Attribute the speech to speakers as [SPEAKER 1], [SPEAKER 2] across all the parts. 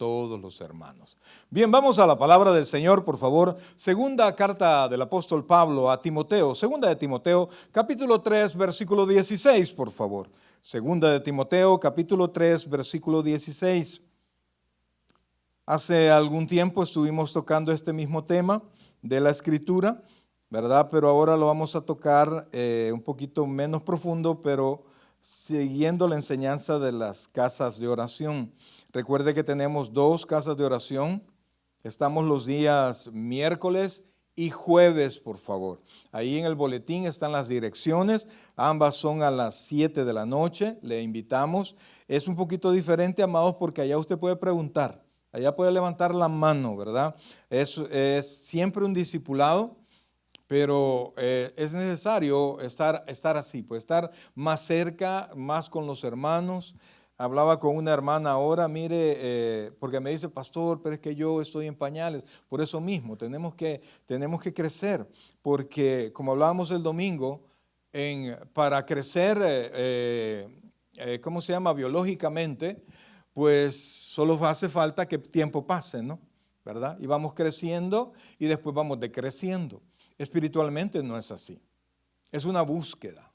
[SPEAKER 1] todos los hermanos. Bien, vamos a la palabra del Señor, por favor. Segunda carta del apóstol Pablo a Timoteo. Segunda de Timoteo, capítulo 3, versículo 16, por favor. Segunda de Timoteo, capítulo 3, versículo 16. Hace algún tiempo estuvimos tocando este mismo tema de la Escritura, ¿verdad? Pero ahora lo vamos a tocar un poquito menos profundo, pero siguiendo la enseñanza de las casas de oración. Recuerde que tenemos 2 casas de oración. Estamos los días miércoles y jueves, por favor. Ahí en el boletín están las direcciones. Ambas son a las 7 de la noche. Le invitamos. Es un poquito diferente, amados, porque allá usted puede preguntar. Allá puede levantar la mano, ¿verdad? Es siempre un discipulado, pero es necesario estar así, pues estar más cerca, más con los hermanos. Hablaba con una hermana ahora, mire, porque me dice, pastor, pero es que yo estoy en pañales. Por eso mismo, tenemos que crecer, porque como hablábamos el domingo, para crecer, ¿cómo se llama? Biológicamente, pues solo hace falta que tiempo pase, ¿no? ¿Verdad? Y vamos creciendo y después vamos decreciendo. Espiritualmente no es así. Es una búsqueda.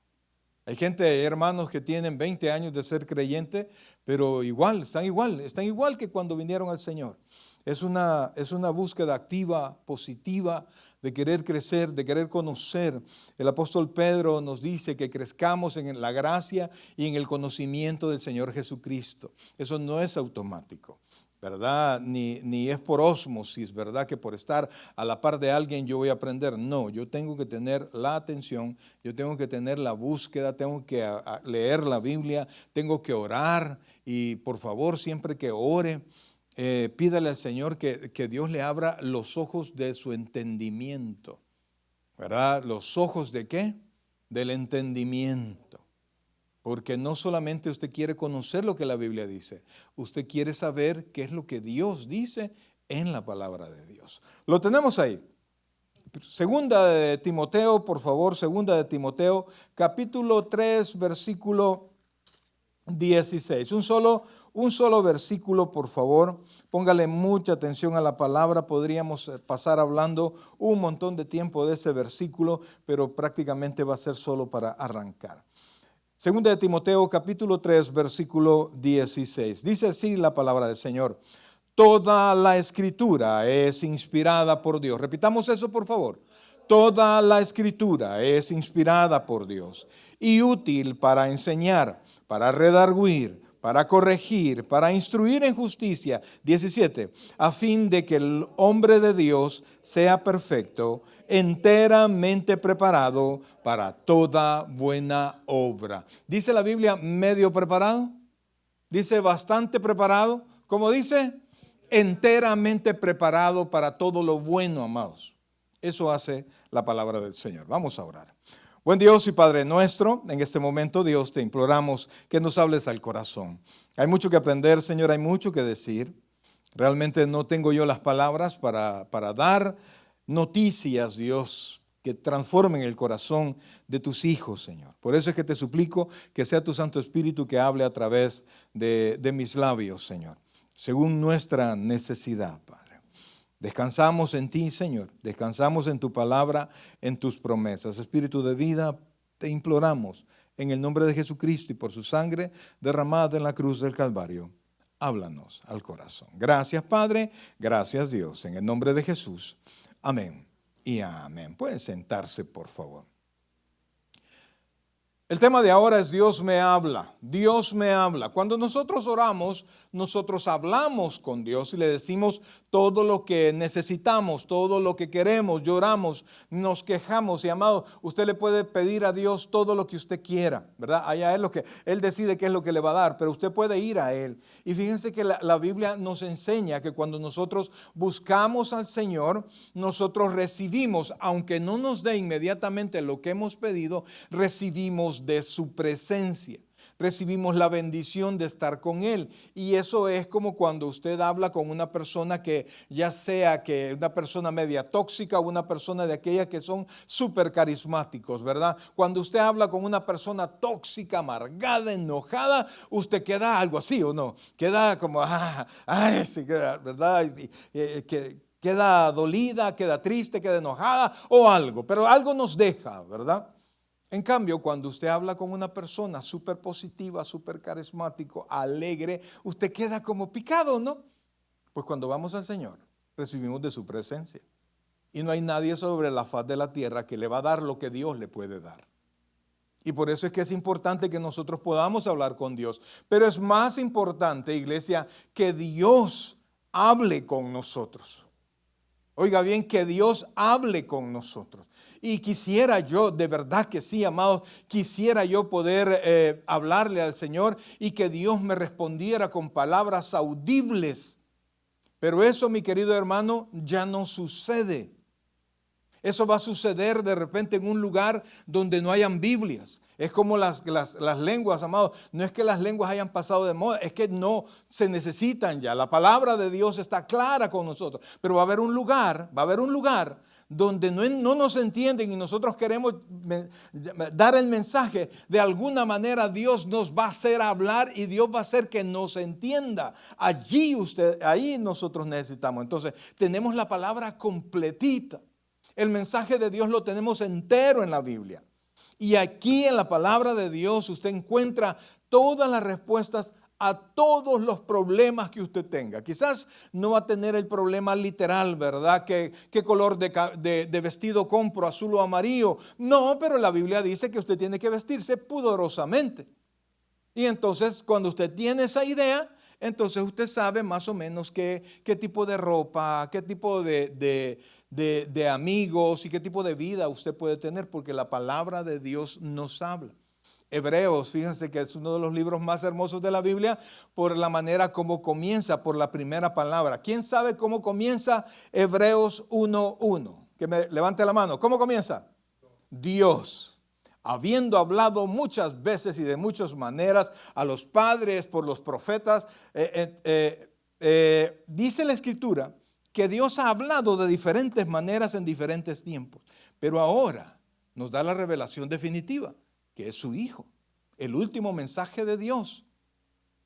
[SPEAKER 1] Hay gente, hermanos, que tienen 20 años de ser creyente, pero están igual que cuando vinieron al Señor. Es una búsqueda activa, positiva, de querer crecer, de querer conocer. El apóstol Pedro nos dice que crezcamos en la gracia y en el conocimiento del Señor Jesucristo. Eso no es automático, ¿verdad? Ni es por ósmosis, ¿verdad? Que por estar a la par de alguien yo voy a aprender. No, yo tengo que tener la atención, yo tengo que tener la búsqueda, tengo que leer la Biblia, tengo que orar y por favor siempre que ore, pídale al Señor que Dios le abra los ojos de su entendimiento, ¿verdad? ¿Los ojos de qué? Del entendimiento. Porque no solamente usted quiere conocer lo que la Biblia dice, usted quiere saber qué es lo que Dios dice en la palabra de Dios. Lo tenemos ahí. Segunda de Timoteo, por favor, segunda de Timoteo, capítulo 3, versículo 16. Un solo versículo, por favor. Póngale mucha atención a la palabra. Podríamos pasar hablando un montón de tiempo de ese versículo, pero prácticamente va a ser solo para arrancar. Segunda de Timoteo, capítulo 3, versículo 16. Dice así la palabra del Señor. Toda la Escritura es inspirada por Dios. Repitamos eso, por favor. Toda la Escritura es inspirada por Dios y útil para enseñar, para redarguir, para corregir, para instruir en justicia. 17. A fin de que el hombre de Dios sea perfecto, enteramente preparado para toda buena obra. ¿Dice la Biblia medio preparado? ¿Dice bastante preparado? ¿Cómo dice? Enteramente preparado para todo lo bueno, amados. Eso hace la palabra del Señor. Vamos a orar. Buen Dios y Padre nuestro, en este momento, Dios, te imploramos que nos hables al corazón. Hay mucho que aprender, Señor, hay mucho que decir. Realmente no tengo yo las palabras para dar noticias, Dios, que transformen el corazón de tus hijos, Señor. Por eso es que te suplico que sea tu Santo Espíritu que hable a través de mis labios, Señor, según nuestra necesidad, Padre. Descansamos en ti, Señor. Descansamos en tu palabra, en tus promesas. Espíritu de vida, te imploramos en el nombre de Jesucristo y por su sangre derramada en la cruz del Calvario. Háblanos al corazón. Gracias, Padre. Gracias, Dios. En el nombre de Jesús. Amén y amén. Pueden sentarse, por favor. El tema de ahora es Dios me habla. Dios me habla. Cuando nosotros oramos, nosotros hablamos con Dios y le decimos todo lo que necesitamos, todo lo que queremos, lloramos, nos quejamos. Y amado, usted le puede pedir a Dios todo lo que usted quiera, ¿verdad? Allá es lo que Él decide qué es lo que le va a dar, pero usted puede ir a Él. Y fíjense que la Biblia nos enseña que cuando nosotros buscamos al Señor, nosotros recibimos, aunque no nos dé inmediatamente lo que hemos pedido, recibimos de su presencia. recibimos la bendición de estar con Él. Y eso es como cuando usted habla con una persona que ya sea que una persona media tóxica o una persona de aquellas que son súper carismáticos, ¿verdad? Cuando usted habla con una persona tóxica, amargada, enojada, usted queda algo así, ¿o no? Queda como, sí, ¿verdad? Queda dolida, queda triste, queda enojada o algo, pero algo nos deja, ¿verdad? En cambio, cuando usted habla con una persona súper positiva, súper carismático, alegre, usted queda como picado, ¿no? Pues cuando vamos al Señor, recibimos de su presencia. Y no hay nadie sobre la faz de la tierra que le va a dar lo que Dios le puede dar. Y por eso es que es importante que nosotros podamos hablar con Dios. Pero es más importante, iglesia, que Dios hable con nosotros. Oiga bien, que Dios hable con nosotros. Y quisiera yo, de verdad que sí, amados, quisiera yo poder hablarle al Señor y que Dios me respondiera con palabras audibles. Pero eso, mi querido hermano, ya no sucede. Eso va a suceder de repente en un lugar donde no hayan Biblias. Es como las lenguas, amados. No es que las lenguas hayan pasado de moda, es que no se necesitan ya. La palabra de Dios está clara con nosotros. Pero va a haber un lugar donde no nos entienden y nosotros queremos dar el mensaje. De alguna manera Dios nos va a hacer hablar y Dios va a hacer que nos entienda. Ahí nosotros necesitamos. Entonces, tenemos la palabra completita. El mensaje de Dios lo tenemos entero en la Biblia. Y aquí en la palabra de Dios usted encuentra todas las respuestas a todos los problemas que usted tenga. Quizás no va a tener el problema literal, ¿verdad? ¿Qué color de vestido compro, azul o amarillo? No, pero la Biblia dice que usted tiene que vestirse pudorosamente. Y entonces cuando usted tiene esa idea, entonces usted sabe más o menos qué tipo de ropa, qué tipo de amigos y qué tipo de vida usted puede tener, porque la palabra de Dios nos habla. Hebreos, fíjense que es uno de los libros más hermosos de la Biblia por la manera como comienza, por la primera palabra. ¿Quién sabe cómo comienza Hebreos 1:1? Que me levante la mano. ¿Cómo comienza? Dios, habiendo hablado muchas veces y de muchas maneras a los padres por los profetas, dice la Escritura que Dios ha hablado de diferentes maneras en diferentes tiempos, pero ahora nos da la revelación definitiva, que es su Hijo. El último mensaje de Dios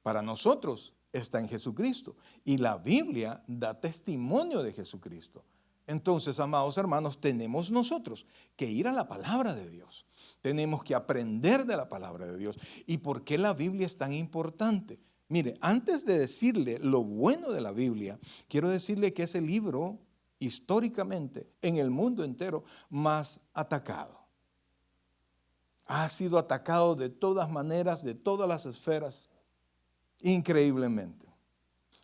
[SPEAKER 1] para nosotros está en Jesucristo y la Biblia da testimonio de Jesucristo. Entonces, amados hermanos, tenemos nosotros que ir a la palabra de Dios. Tenemos que aprender de la palabra de Dios. ¿Y por qué la Biblia es tan importante? Mire, antes de decirle lo bueno de la Biblia, quiero decirle que es el libro históricamente en el mundo entero más atacado. Ha sido atacado de todas maneras, de todas las esferas, increíblemente.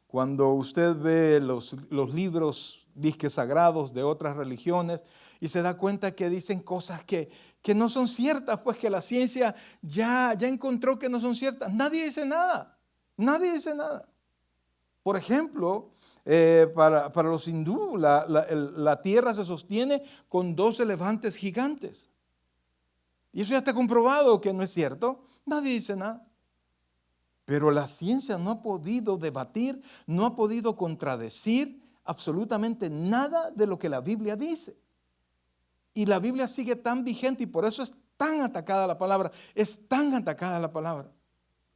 [SPEAKER 1] Cuando usted ve los libros disque sagrados de otras religiones y se da cuenta que dicen cosas que no son ciertas, pues que la ciencia ya encontró que no son ciertas, nadie dice nada. Nadie dice nada. Por ejemplo, para los hindú, la tierra se sostiene con 2 elefantes gigantes. Y eso ya está comprobado que no es cierto. Nadie dice nada. Pero la ciencia no ha podido debatir, no ha podido contradecir absolutamente nada de lo que la Biblia dice. Y la Biblia sigue tan vigente y por eso es tan atacada la palabra. Es tan atacada la palabra.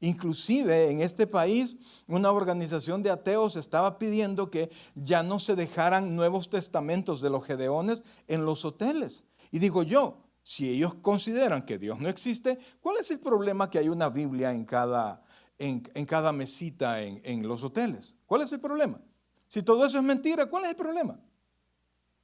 [SPEAKER 1] Inclusive en este país una organización de ateos estaba pidiendo que ya no se dejaran nuevos testamentos de los gedeones en los hoteles. Y digo yo, si ellos consideran que Dios no existe, ¿cuál es el problema que hay una Biblia en cada mesita en los hoteles? ¿Cuál es el problema? Si todo eso es mentira, ¿cuál es el problema?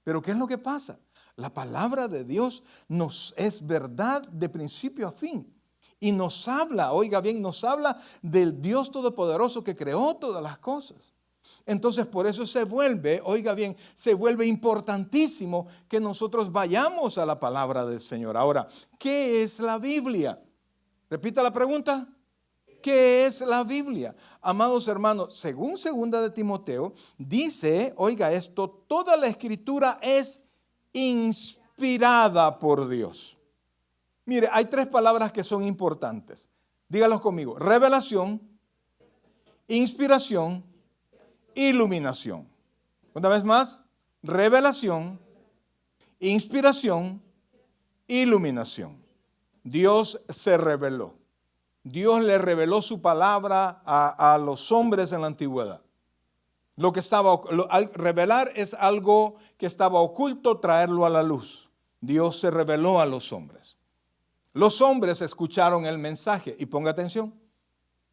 [SPEAKER 1] Pero ¿qué es lo que pasa? La palabra de Dios nos es verdad de principio a fin. Y nos habla, oiga bien, nos habla del Dios Todopoderoso que creó todas las cosas. Entonces por eso se vuelve, oiga bien, se vuelve importantísimo que nosotros vayamos a la palabra del Señor. Ahora, ¿qué es la Biblia? Repita la pregunta. ¿Qué es la Biblia? Amados hermanos, según 2 de Timoteo, dice, oiga esto, toda la escritura es inspirada por Dios. Mire, hay 3 palabras que son importantes. Dígalos conmigo. Revelación, inspiración, iluminación. Una vez más. Revelación, inspiración, iluminación. Dios se reveló. Dios le reveló su palabra a los hombres en la antigüedad. Al revelar es algo que estaba oculto, traerlo a la luz. Dios se reveló a los hombres. Los hombres escucharon el mensaje y ponga atención.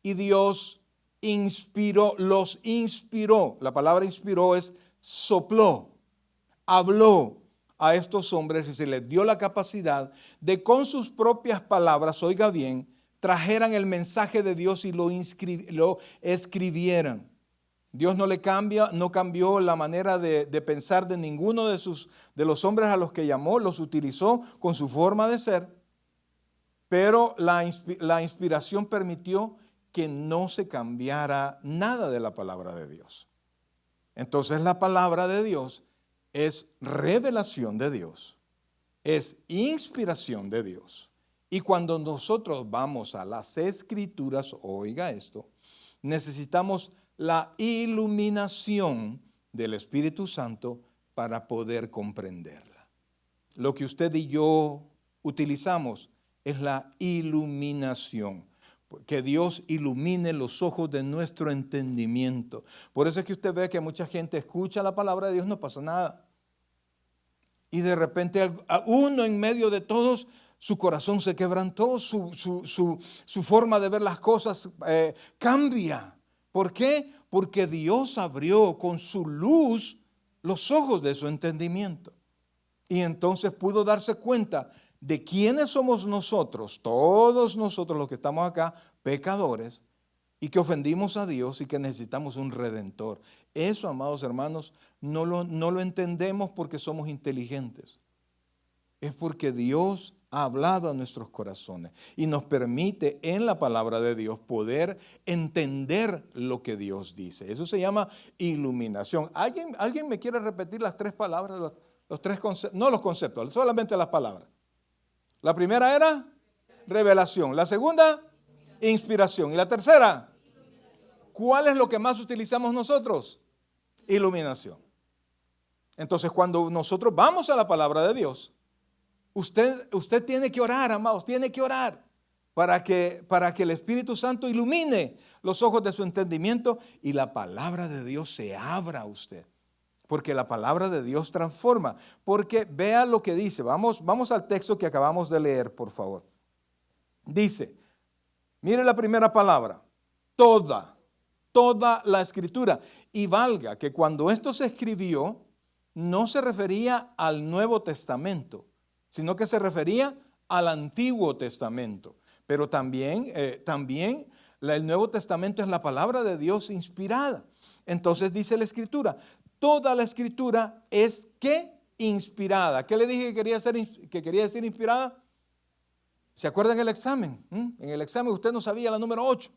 [SPEAKER 1] Y Dios los inspiró. La palabra inspiró es sopló, habló a estos hombres y se les dio la capacidad de con sus propias palabras, oiga bien, trajeran el mensaje de Dios y lo escribieran. Dios no cambió la manera de pensar de ninguno de los hombres a los que llamó, los utilizó con su forma de ser, pero la inspiración permitió que no se cambiara nada de la palabra de Dios. Entonces la palabra de Dios es revelación de Dios, es inspiración de Dios. Y cuando nosotros vamos a las Escrituras, oiga esto, necesitamos la iluminación del Espíritu Santo para poder comprenderla. Lo que usted y yo utilizamos es la iluminación. Que Dios ilumine los ojos de nuestro entendimiento. Por eso es que usted ve que mucha gente escucha la palabra de Dios, no pasa nada. Y de repente a uno en medio de todos, su corazón se quebrantó, su forma de ver las cosas cambia. ¿Por qué? Porque Dios abrió con su luz los ojos de su entendimiento. Y entonces pudo darse cuenta de quiénes somos nosotros, todos nosotros los que estamos acá, pecadores, y que ofendimos a Dios y que necesitamos un redentor. Eso, amados hermanos, no lo entendemos porque somos inteligentes. Es porque Dios ha hablado a nuestros corazones y nos permite en la palabra de Dios poder entender lo que Dios dice. Eso se llama iluminación. ¿Alguien me quiere repetir las tres palabras, los tres conceptos? No los conceptos, solamente las palabras. La primera era revelación. La segunda, inspiración. Y la tercera, ¿cuál es lo que más utilizamos nosotros? Iluminación. Entonces, cuando nosotros vamos a la palabra de Dios, usted tiene que orar, amados, tiene que orar para que el Espíritu Santo ilumine los ojos de su entendimiento y la palabra de Dios se abra a usted. Porque la palabra de Dios transforma. Porque vea lo que dice. Vamos al texto que acabamos de leer, por favor. Dice, mire la primera palabra, toda la escritura. Y valga que cuando esto se escribió, no se refería al Nuevo Testamento, sino que se refería al Antiguo Testamento. Pero también el Nuevo Testamento es la palabra de Dios inspirada. Entonces dice la Escritura, toda la Escritura es ¿qué? Inspirada. ¿Qué le dije que quería decir inspirada? ¿Se acuerdan el examen? En el examen usted no sabía la número 8.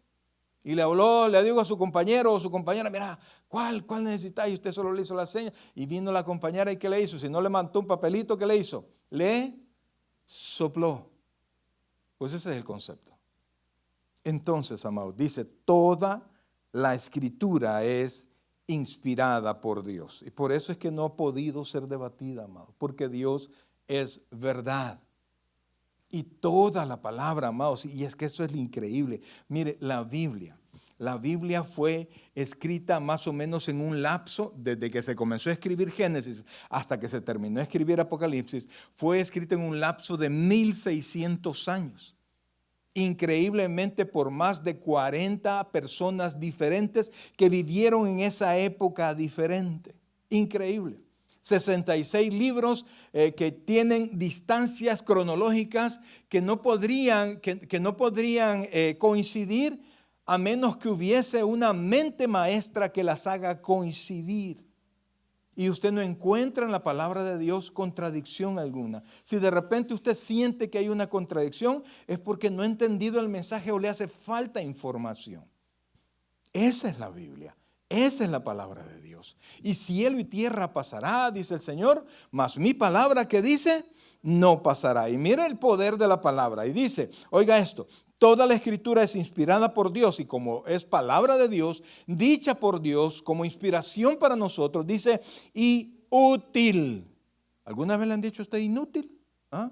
[SPEAKER 1] Y le digo a su compañero o su compañera, mira, ¿cuál necesitáis? Y usted solo le hizo la seña. Y vino la compañera y ¿qué le hizo? Si no le mandó un papelito, ¿qué le hizo? Le sopló. Pues ese es el concepto. Entonces, amados, dice, toda la Escritura es inspirada por Dios. Y por eso es que no ha podido ser debatida, amados, porque Dios es verdad. Y toda la palabra, amados, y es que eso es lo increíble. Mire, la Biblia fue escrita más o menos en un lapso, desde que se comenzó a escribir Génesis hasta que se terminó de escribir Apocalipsis, fue escrita en un lapso de 1600 años. Increíblemente por más de 40 personas diferentes que vivieron en esa época diferente. Increíble. 66 libros que tienen distancias cronológicas que no podrían coincidir a menos que hubiese una mente maestra que las haga coincidir. Y usted no encuentra en la palabra de Dios contradicción alguna. Si de repente usted siente que hay una contradicción, es porque no ha entendido el mensaje o le hace falta información. Esa es la Biblia. Esa es la palabra de Dios. Y cielo y tierra pasará, dice el Señor, mas mi palabra que dice, no pasará. Y mire el poder de la palabra. Y dice, oiga esto, Toda la escritura es inspirada por Dios y como es palabra de Dios, dicha por Dios como inspiración para nosotros, dice, y útil. ¿Alguna vez le han dicho a usted inútil? ¿Ah?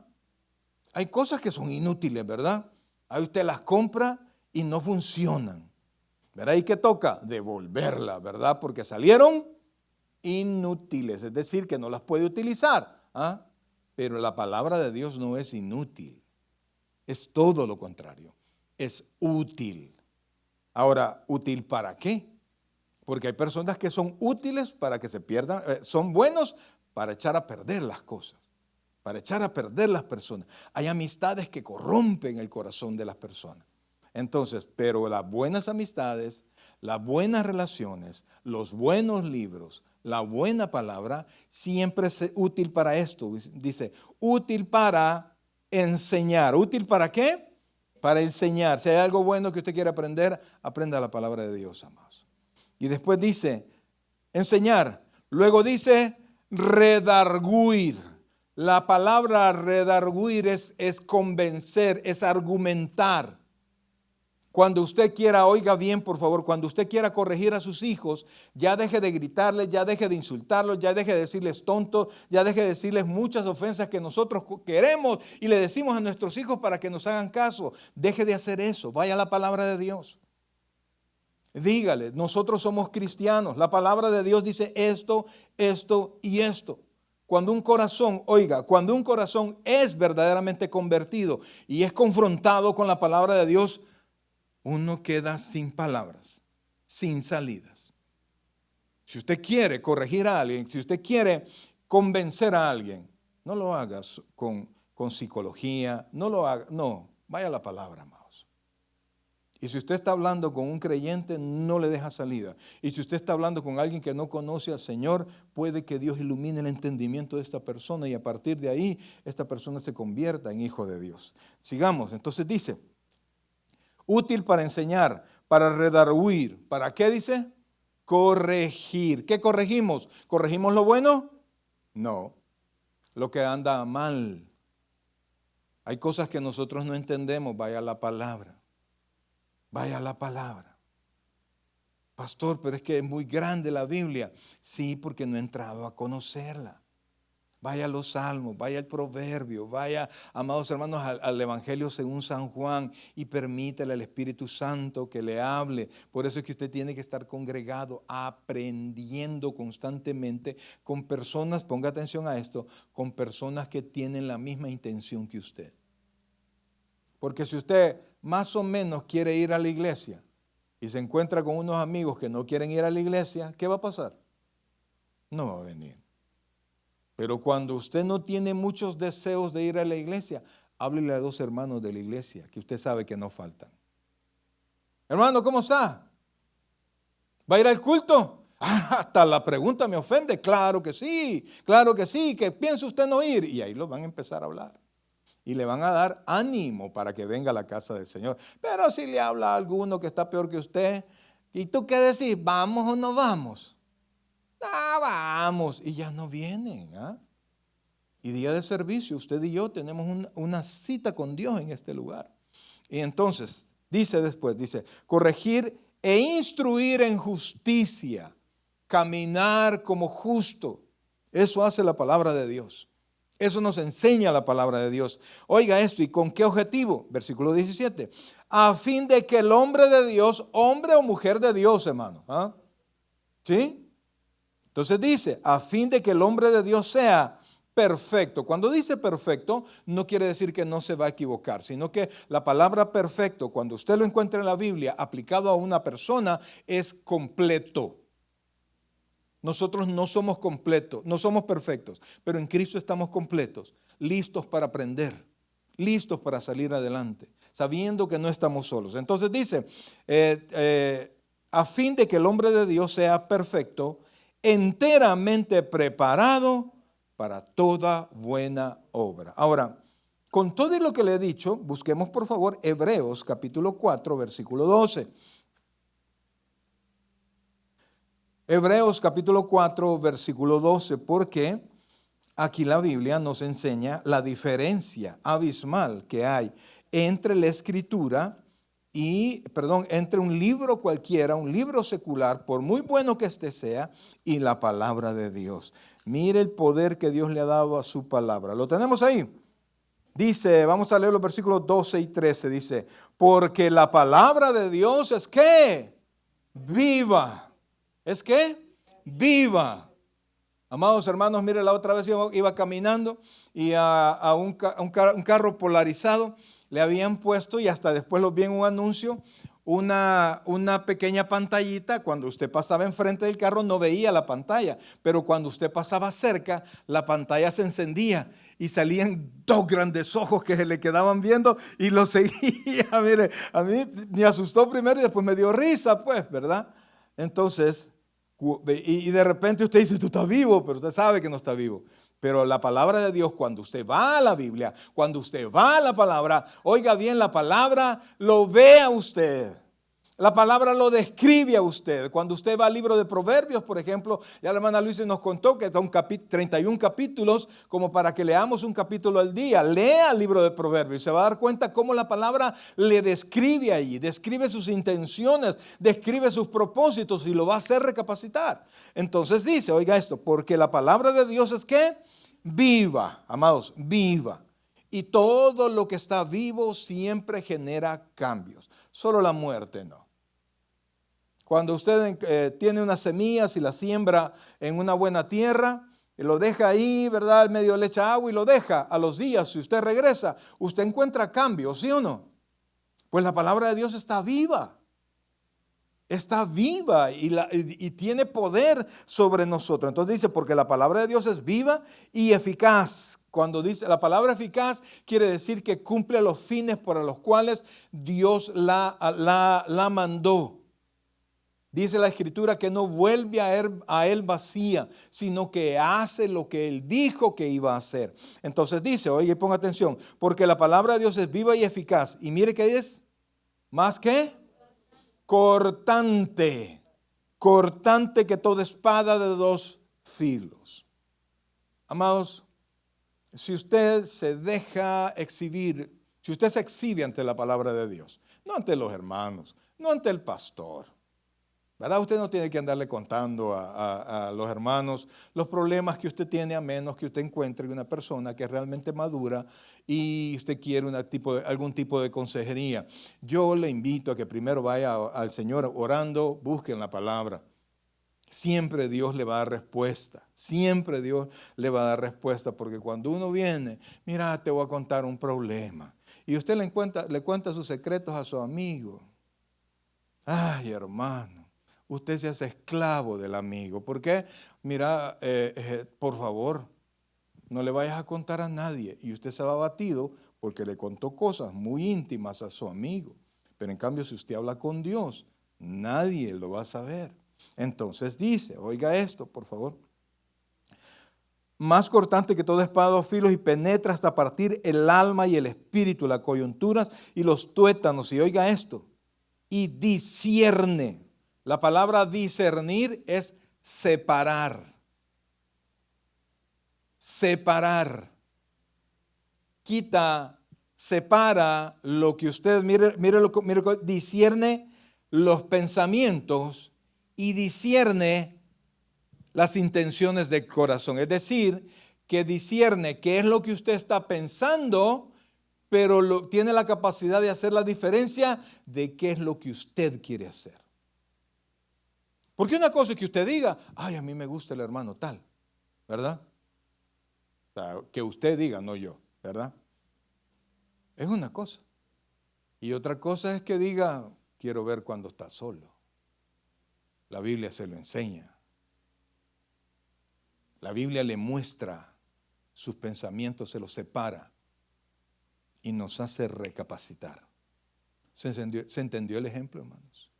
[SPEAKER 1] Hay cosas que son inútiles, ¿verdad? Ahí usted las compra y no funcionan. ¿Verdad? ¿Y qué toca? Devolverlas, ¿verdad? Porque salieron inútiles, es decir, que no las puede utilizar. ¿Ah? Pero la palabra de Dios no es inútil. Es todo lo contrario, es útil. Ahora, ¿útil para qué? Porque hay personas que son útiles para que se pierdan, son buenos para echar a perder las cosas, para echar a perder las personas. Hay amistades que corrompen el corazón de las personas. Entonces, pero las buenas amistades, las buenas relaciones, los buenos libros, la buena palabra, siempre es útil para esto. Dice, útil para enseñar. ¿Útil para qué? Para enseñar. Si hay algo bueno que usted quiere aprender, aprenda la palabra de Dios, amados. Y después dice, enseñar. Luego dice, redarguir. La palabra redarguir es convencer, es argumentar. Cuando usted quiera, oiga bien por favor, cuando usted quiera corregir a sus hijos, ya deje de gritarles, ya deje de insultarlos, ya deje de decirles tontos, ya deje de decirles muchas ofensas que nosotros queremos y le decimos a nuestros hijos para que nos hagan caso. Deje de hacer eso, vaya a la palabra de Dios. Dígale, nosotros somos cristianos, la palabra de Dios dice esto, esto y esto. Cuando un corazón, oiga, cuando un corazón es verdaderamente convertido y es confrontado con la palabra de Dios, uno queda sin palabras, sin salidas. Si usted quiere corregir a alguien, si usted quiere convencer a alguien, no lo haga con psicología, no lo haga, no, vaya a la palabra, amados. Y si usted está hablando con un creyente, no le deja salida. Y si usted está hablando con alguien que no conoce al Señor, puede que Dios ilumine el entendimiento de esta persona y a partir de ahí, esta persona se convierta en hijo de Dios. Sigamos, entonces dice, útil para enseñar, para redarguir. ¿Para qué dice? Corregir. ¿Qué corregimos? ¿Corregimos lo bueno? No, lo que anda mal. Hay cosas que nosotros no entendemos, vaya a la palabra. Vaya a la palabra. Pastor, pero es que es muy grande la Biblia. Sí, porque no he entrado a conocerla. Vaya a los salmos, vaya al proverbio, vaya, amados hermanos, al Evangelio según San Juan y permítale al Espíritu Santo que le hable. Por eso es que usted tiene que estar congregado, aprendiendo constantemente con personas, ponga atención a esto, con personas que tienen la misma intención que usted. Porque si usted más o menos quiere ir a la iglesia y se encuentra con unos amigos que no quieren ir a la iglesia, ¿qué va a pasar? No va a venir. Pero cuando usted no tiene muchos deseos de ir a la iglesia, háblele a 2 hermanos de la iglesia que usted sabe que no faltan. Hermano, ¿cómo está? ¿Va a ir al culto? Hasta la pregunta me ofende. Claro que sí, que piensa usted no ir. Y ahí lo van a empezar a hablar. Y le van a dar ánimo para que venga a la casa del Señor. Pero si le habla a alguno que está peor que usted, ¿y tú qué decís? ¿Vamos o no vamos? Vamos, y ya no vienen. ¿Ah? Y día de servicio, usted y yo tenemos una cita con Dios en este lugar. Y entonces, dice después, corregir e instruir en justicia, caminar como justo. Eso hace la palabra de Dios. Eso nos enseña la palabra de Dios. Oiga esto, ¿y con qué objetivo? Versículo 17. A fin de que el hombre de Dios, hombre o mujer de Dios, hermano. ¿Ah? ¿Sí? Entonces dice, a fin de que el hombre de Dios sea perfecto. Cuando dice perfecto, no quiere decir que no se va a equivocar, sino que la palabra perfecto, cuando usted lo encuentra en la Biblia, aplicado a una persona, es completo. Nosotros no somos completos, no somos perfectos, pero en Cristo estamos completos, listos para aprender, listos para salir adelante, sabiendo que no estamos solos. Entonces dice, a fin de que el hombre de Dios sea perfecto, enteramente preparado para toda buena obra. Ahora, con todo lo que le he dicho, busquemos por favor Hebreos capítulo 4, versículo 12. Hebreos capítulo 4, versículo 12, porque aquí la Biblia nos enseña la diferencia abismal que hay entre la Escritura entre un libro cualquiera, un libro secular, por muy bueno que éste sea, y la palabra de Dios. Mire el poder que Dios le ha dado a su palabra. ¿Lo tenemos ahí? Dice, vamos a leer los versículos 12 y 13, dice, porque la palabra de Dios es ¿qué? Viva. ¿Es qué? Viva. Amados hermanos, mire, la otra vez iba caminando y a un carro polarizado le habían puesto, y hasta después lo vi en un anuncio, una pequeña pantallita. Cuando usted pasaba enfrente del carro no veía la pantalla, pero cuando usted pasaba cerca, la pantalla se encendía y salían dos grandes ojos que se le quedaban viendo y lo seguía. Mire, a mí me asustó primero y después me dio risa, pues, ¿verdad? Entonces, y de repente usted dice, tú estás vivo, pero usted sabe que no está vivo. Pero la palabra de Dios, cuando usted va a la Biblia, cuando usted va a la palabra, oiga bien, la palabra lo ve a usted. La palabra lo describe a usted. Cuando usted va al libro de Proverbios, por ejemplo, ya la hermana Luisa nos contó que son 31 capítulos, como para que leamos un capítulo al día. Lea el libro de Proverbios y se va a dar cuenta cómo la palabra le describe allí, describe sus intenciones, describe sus propósitos y lo va a hacer recapacitar. Entonces dice, oiga esto, porque la palabra de Dios es ¿qué? Viva, amados, viva. Y todo lo que está vivo siempre genera cambios. Solo la muerte no. Cuando usted tiene unas semillas y las siembra en una buena tierra, y lo deja ahí, ¿verdad? Medio le echa agua y lo deja. A los días, si usted regresa, usted encuentra cambios, ¿sí o no? Pues la palabra de Dios está viva. Está viva y tiene poder sobre nosotros. Entonces dice, porque la palabra de Dios es viva y eficaz. Cuando dice la palabra eficaz, quiere decir que cumple los fines para los cuales Dios la mandó. Dice la Escritura que no vuelve a él vacía, sino que hace lo que Él dijo que iba a hacer. Entonces dice, oye, y ponga atención, porque la palabra de Dios es viva y eficaz. Y mire que es más que cortante que toda espada de dos filos. Amados, si usted se deja exhibir, si usted se exhibe ante la palabra de Dios, no ante los hermanos, no ante el pastor, ¿verdad? Usted no tiene que andarle contando a los hermanos los problemas que usted tiene, a menos que usted encuentre una persona que es realmente madura y usted quiere algún tipo de consejería. Yo le invito a que primero vaya al Señor orando, busquen la palabra. Siempre Dios le va a dar respuesta, siempre Dios le va a dar respuesta, porque cuando uno viene, mira, te voy a contar un problema, y usted le cuenta sus secretos a su amigo. Ay, hermano, usted se hace esclavo del amigo. ¿Por qué? Mira, por favor, no le vayas a contar a nadie, y usted se va abatido porque le contó cosas muy íntimas a su amigo. Pero en cambio, si usted habla con Dios, nadie lo va a saber. Entonces dice, oiga esto, por favor. Más cortante que toda espada de dos filos y penetra hasta partir el alma y el espíritu, las coyunturas y los tuétanos. Y oiga esto, y discierne. La palabra discernir es separar. Separar. Quita, separa lo que usted, mire, discierne los pensamientos y discierne las intenciones del corazón. Es decir, que discierne qué es lo que usted está pensando, pero tiene la capacidad de hacer la diferencia de qué es lo que usted quiere hacer. Porque una cosa es que usted diga, ay, a mí me gusta el hermano tal, ¿verdad? O sea, que usted diga, no yo, ¿verdad? Es una cosa. Y otra cosa es que diga, quiero ver cuando está solo. La Biblia se lo enseña. La Biblia le muestra sus pensamientos, se los separa y nos hace recapacitar. ¿Se entendió el ejemplo, hermanos?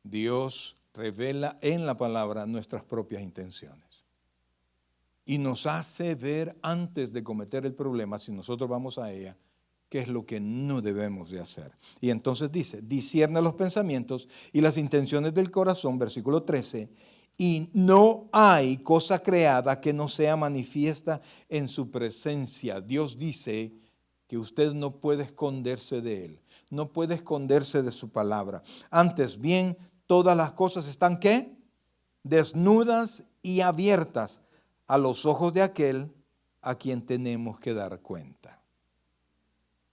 [SPEAKER 1] Dios revela en la palabra nuestras propias intenciones y nos hace ver antes de cometer el problema, si nosotros vamos a ella, qué es lo que no debemos de hacer. Y entonces dice, discierne los pensamientos y las intenciones del corazón, versículo 13, y no hay cosa creada que no sea manifiesta en su presencia. Dios dice, que usted no puede esconderse de Él, no puede esconderse de su palabra. Antes bien, todas las cosas están ¿qué? Desnudas y abiertas a los ojos de aquel a quien tenemos que dar cuenta.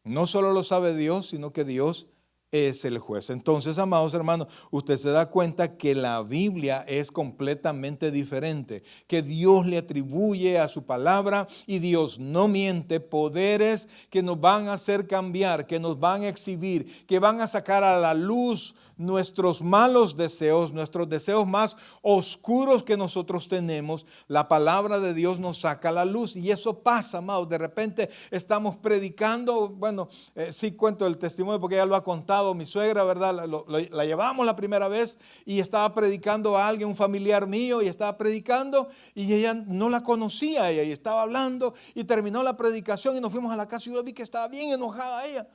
[SPEAKER 1] No solo lo sabe Dios, sino que Dios es el juez. Entonces, amados hermanos, usted se da cuenta que la Biblia es completamente diferente, que Dios le atribuye a su palabra y Dios no miente, poderes que nos van a hacer cambiar, que nos van a exhibir, que van a sacar a la luz nuestros malos deseos, nuestros deseos más oscuros que nosotros tenemos. La palabra de Dios nos saca a la luz y eso pasa, amados. De repente estamos predicando, bueno, sí cuento el testimonio porque ella lo ha contado, mi suegra, ¿verdad? La llevamos la primera vez y estaba predicando a alguien, un familiar mío, y estaba predicando y ella no la conocía, ella, y estaba hablando y terminó la predicación y nos fuimos a la casa y yo vi que estaba bien enojada ella.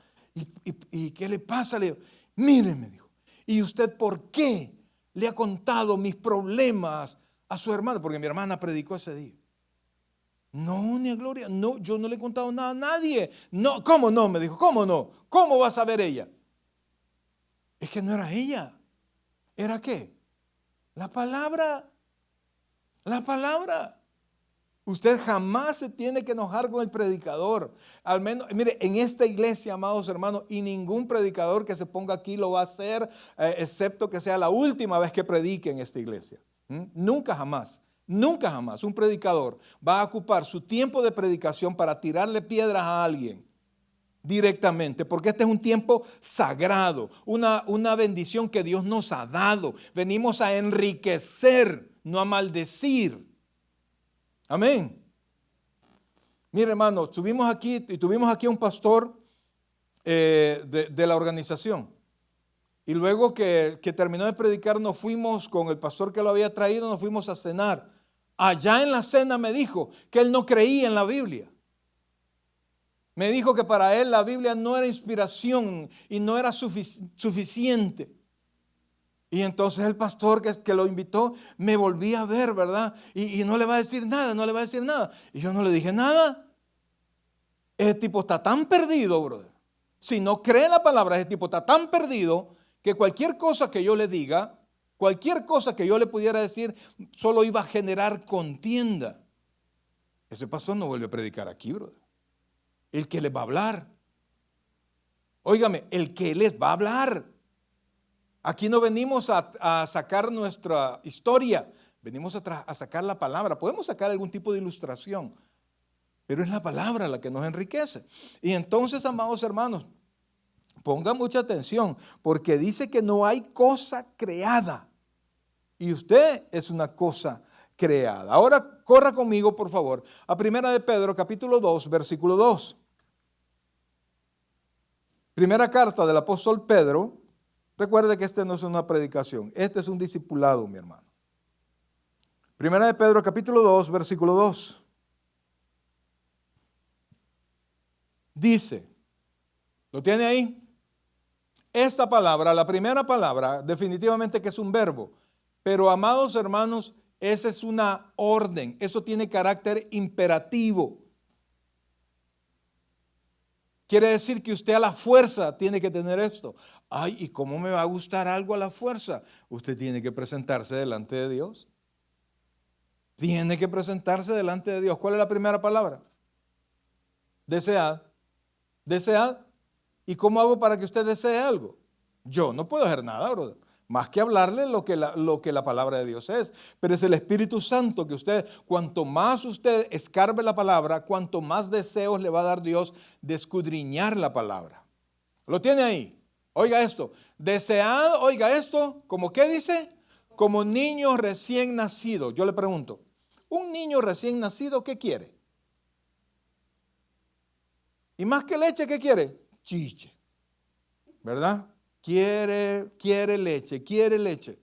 [SPEAKER 1] ¿Y qué le pasa? Le digo, mire, me dijo, ¿y usted por qué le ha contado mis problemas a su hermana? Porque mi hermana predicó ese día. No, ni a Gloria, no, yo no le he contado nada a nadie. No, ¿cómo no? Me dijo, ¿cómo no? ¿Cómo va a saber ella? Es que no era ella. ¿Era qué? La palabra. La palabra. Usted jamás se tiene que enojar con el predicador. Al menos, mire, en esta iglesia, amados hermanos, y ningún predicador que se ponga aquí lo va a hacer, excepto que sea la última vez que predique en esta iglesia. Nunca jamás, nunca jamás un predicador va a ocupar su tiempo de predicación para tirarle piedras a alguien directamente, porque este es un tiempo sagrado, una bendición que Dios nos ha dado. Venimos a enriquecer, no a maldecir. Amén. Mire, hermano, tuvimos aquí un pastor de la organización. Y luego que terminó de predicar, nos fuimos con el pastor que lo había traído, nos fuimos a cenar. Allá en la cena me dijo que él no creía en la Biblia. Me dijo que para él la Biblia no era inspiración y no era suficiente. Y entonces el pastor que lo invitó me volví a ver, ¿verdad? Y no le va a decir nada, no le va a decir nada. Y yo no le dije nada. Ese tipo está tan perdido, brother. Si no cree en la palabra, ese tipo está tan perdido que cualquier cosa que yo le diga, cualquier cosa que yo le pudiera decir, solo iba a generar contienda. Ese pastor no vuelve a predicar aquí, brother. El que les va a hablar. Óigame, el que les va a hablar. Aquí no venimos a sacar nuestra historia, venimos a sacar la palabra. Podemos sacar algún tipo de ilustración, pero es la palabra la que nos enriquece. Y entonces, amados hermanos, pongan mucha atención, porque dice que no hay cosa creada. Y usted es una cosa creada. Ahora corra conmigo, por favor, a 1 de Pedro, capítulo 2, versículo 2. Primera carta del apóstol Pedro. Recuerde que este no es una predicación, este es un discipulado, mi hermano. Primera de Pedro, capítulo 2, versículo 2. Dice, ¿lo tiene ahí? Esta palabra, la primera palabra, definitivamente que es un verbo, pero amados hermanos, esa es una orden, eso tiene carácter imperativo. Quiere decir que usted a la fuerza tiene que tener esto. Ay, ¿y cómo me va a gustar algo a la fuerza? Usted tiene que presentarse delante de Dios. Tiene que presentarse delante de Dios. ¿Cuál es la primera palabra? Desead. Desead. ¿Y cómo hago para que usted desee algo? Yo no puedo hacer nada, brother. Más que hablarle lo que la palabra de Dios es. Pero es el Espíritu Santo que usted, cuanto más usted escarbe la palabra, cuanto más deseos le va a dar Dios de escudriñar la palabra. ¿Lo tiene ahí? Oiga esto. Desead, oiga esto, ¿como qué dice? Como niño recién nacido. Yo le pregunto, ¿un niño recién nacido qué quiere? Y más que leche, ¿qué quiere? Chiche. ¿Verdad? Quiere leche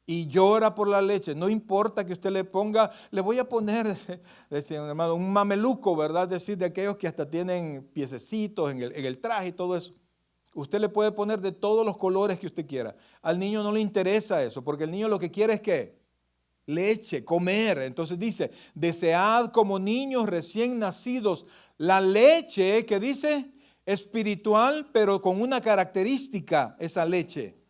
[SPEAKER 1] y llora por la leche. No importa que usted le ponga, le voy a poner, decía un hermano, un mameluco, ¿verdad? Es decir, de aquellos que hasta tienen piececitos en el traje y todo eso. Usted le puede poner de todos los colores que usted quiera. Al niño no le interesa eso, porque el niño lo que quiere es que leche, comer. Entonces dice, desead como niños recién nacidos la leche que dice espiritual, pero con una característica, esa leche,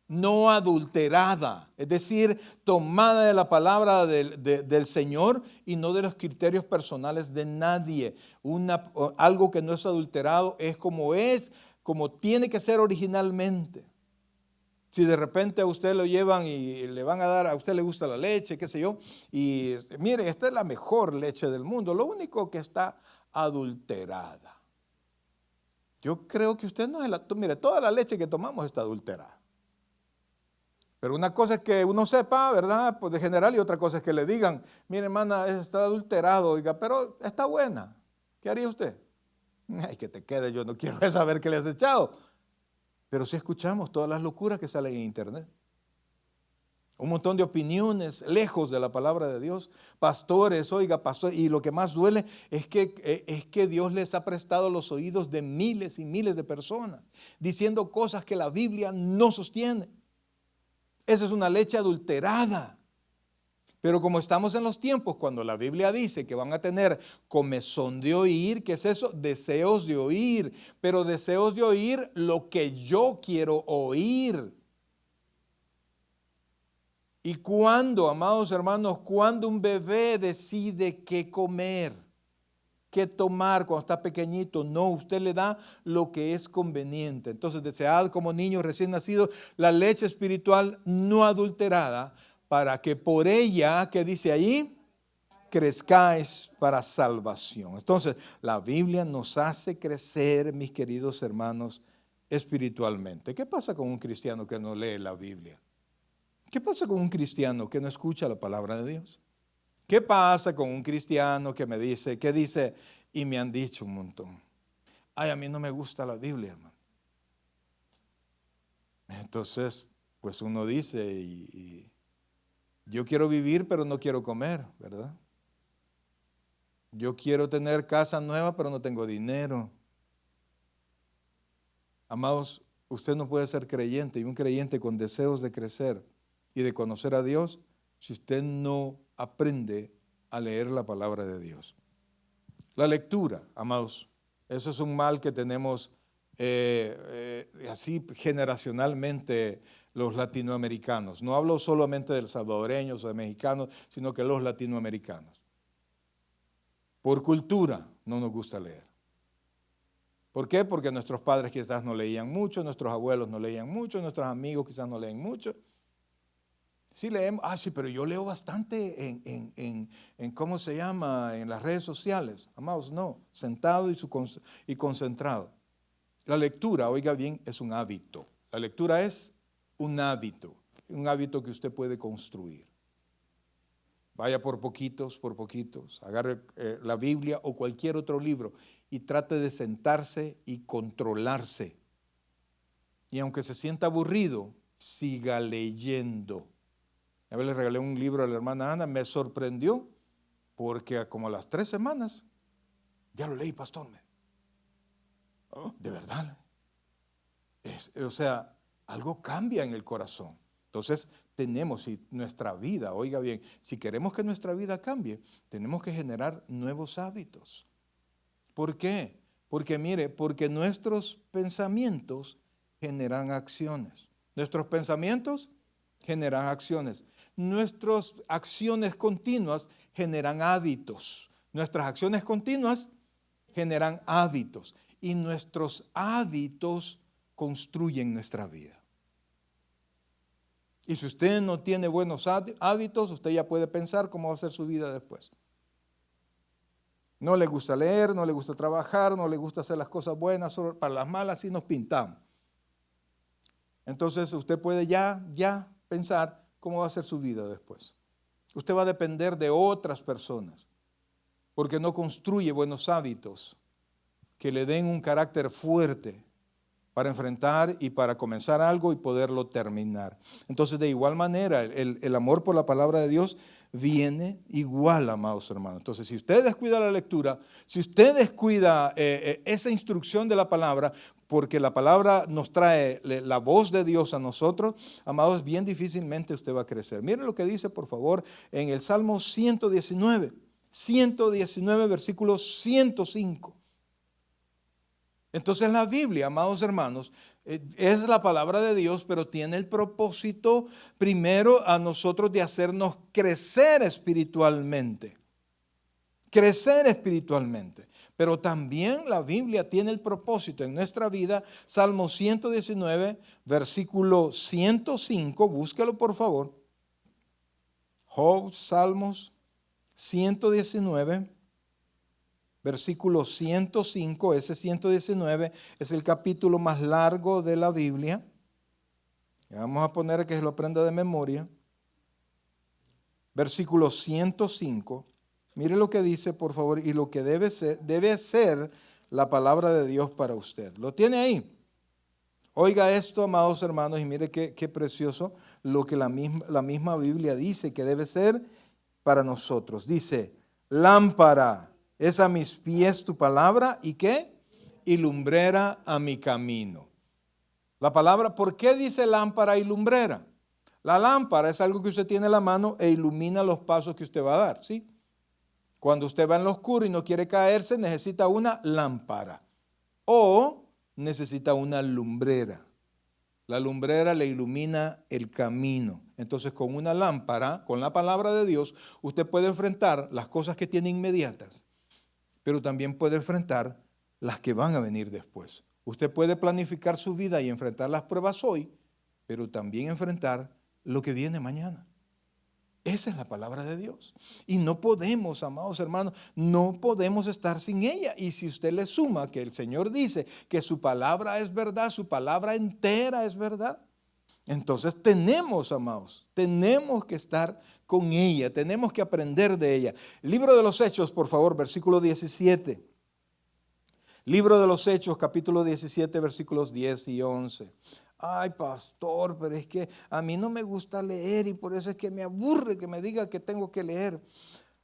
[SPEAKER 1] no adulterada, es decir, tomada de la palabra del Señor y no de los criterios personales de nadie. Algo que no es adulterado es, como tiene que ser originalmente. Si de repente a usted lo llevan y le van a dar, a usted le gusta la leche, qué sé yo, y mire, esta es la mejor leche del mundo, lo único que está adulterada. Yo creo que usted no es mire, toda la leche que tomamos está adulterada. Pero una cosa es que uno sepa, ¿verdad? Pues de general, y otra cosa es que le digan, mire hermana, está adulterado, oiga, pero está buena. ¿Qué haría usted? Ay, que te quede, yo no quiero saber qué le has echado. Pero si escuchamos todas las locuras que salen en internet. Un montón de opiniones lejos de la palabra de Dios. Pastores, oiga, pastores, y lo que más duele es que Dios les ha prestado los oídos de miles y miles de personas, diciendo cosas que la Biblia no sostiene. Esa es una leche adulterada. Pero como estamos en los tiempos cuando la Biblia dice que van a tener comezón de oír, ¿qué es eso? Deseos de oír, pero deseos de oír lo que yo quiero oír. ¿Y cuándo, amados hermanos, cuándo un bebé decide qué comer, qué tomar cuando está pequeñito? No, usted le da lo que es conveniente. Entonces, desead como niños recién nacidos la leche espiritual no adulterada, para que por ella, ¿qué dice ahí? Crezcáis para salvación. Entonces, la Biblia nos hace crecer, mis queridos hermanos, espiritualmente. ¿Qué pasa con un cristiano que no lee la Biblia? ¿Qué pasa con un cristiano que no escucha la palabra de Dios? ¿Qué pasa con un cristiano que me dice, que dice, y me han dicho un montón, ay, a mí no me gusta la Biblia, hermano? Entonces, pues uno dice, y yo quiero vivir, pero no quiero comer, ¿verdad? Yo quiero tener casa nueva, pero no tengo dinero. Amados, usted no puede ser creyente, y un creyente con deseos de crecer y de conocer a Dios, si usted no aprende a leer la palabra de Dios. La lectura, amados, eso es un mal que tenemos así generacionalmente los latinoamericanos. No hablo solamente de salvadoreños o de mexicanos, sino que los latinoamericanos. Por cultura no nos gusta leer. ¿Por qué? Porque nuestros padres quizás no leían mucho, nuestros abuelos no leían mucho, nuestros amigos quizás no leen mucho. Sí leemos, sí, pero yo leo bastante en ¿cómo se llama? En las redes sociales. Amados, no, sentado y concentrado. La lectura, oiga bien, es un hábito. La lectura es un hábito que usted puede construir. Vaya por poquitos, agarre la Biblia o cualquier otro libro y trate de sentarse y controlarse. Y aunque se sienta aburrido, siga leyendo. A ver, le regalé un libro a la hermana Ana, me sorprendió porque como a las 3 semanas, ya lo leí, pastor. ¿De verdad? O sea, algo cambia en el corazón. Entonces, tenemos, si nuestra vida, oiga bien, si queremos que nuestra vida cambie, tenemos que generar nuevos hábitos. ¿Por qué? Porque mire, porque nuestros pensamientos generan acciones. Nuestros pensamientos generan acciones. Nuestras acciones continuas generan hábitos. Nuestras acciones continuas generan hábitos. Y nuestros hábitos construyen nuestra vida. Y si usted no tiene buenos hábitos, usted ya puede pensar cómo va a ser su vida después. No le gusta leer, no le gusta trabajar, no le gusta hacer las cosas buenas, solo para las malas sí nos pintamos. Entonces usted puede ya pensar cómo va a ser su vida después. Usted va a depender de otras personas, porque no construye buenos hábitos que le den un carácter fuerte para enfrentar y para comenzar algo y poderlo terminar. Entonces, de igual manera, el amor por la palabra de Dios viene igual, amados hermanos. Entonces, si usted descuida la lectura, si usted descuida esa instrucción de la palabra, porque la palabra nos trae la voz de Dios a nosotros, amados, bien difícilmente usted va a crecer. Miren lo que dice, por favor, en el Salmo 119, versículo 105. Entonces la Biblia, amados hermanos, es la palabra de Dios, pero tiene el propósito primero a nosotros de hacernos crecer espiritualmente. Crecer espiritualmente. Pero también la Biblia tiene el propósito en nuestra vida. Salmo 119, versículo 105, búscalo por favor. Job, Salmos 119, versículo 105, ese 119 es el capítulo más largo de la Biblia. Vamos a poner que se lo aprenda de memoria. Versículo 105. Mire lo que dice, por favor, y lo que debe ser la palabra de Dios para usted. ¿Lo tiene ahí? Oiga esto, amados hermanos, y mire qué precioso lo que la misma Biblia dice que debe ser para nosotros. Dice, lámpara es a mis pies tu palabra, ¿y qué? Y lumbrera a mi camino. La palabra, ¿por qué dice lámpara y lumbrera? La lámpara es algo que usted tiene en la mano e ilumina los pasos que usted va a dar, ¿sí? Cuando usted va en lo oscuro y no quiere caerse, necesita una lámpara o necesita una lumbrera. La lumbrera le ilumina el camino. Entonces, con una lámpara, con la palabra de Dios, usted puede enfrentar las cosas que tiene inmediatas, pero también puede enfrentar las que van a venir después. Usted puede planificar su vida y enfrentar las pruebas hoy, pero también enfrentar lo que viene mañana. Esa es la palabra de Dios. Y no podemos, amados hermanos, no podemos estar sin ella. Y si usted le suma que el Señor dice que su palabra es verdad, su palabra entera es verdad, entonces tenemos, amados, tenemos que estar con ella, tenemos que aprender de ella. Libro de los Hechos, por favor, versículo 17. Libro de los Hechos, capítulo 17, versículos 10 y 11. Ay, pastor, pero es que a mí no me gusta leer y por eso es que me aburre que me diga que tengo que leer.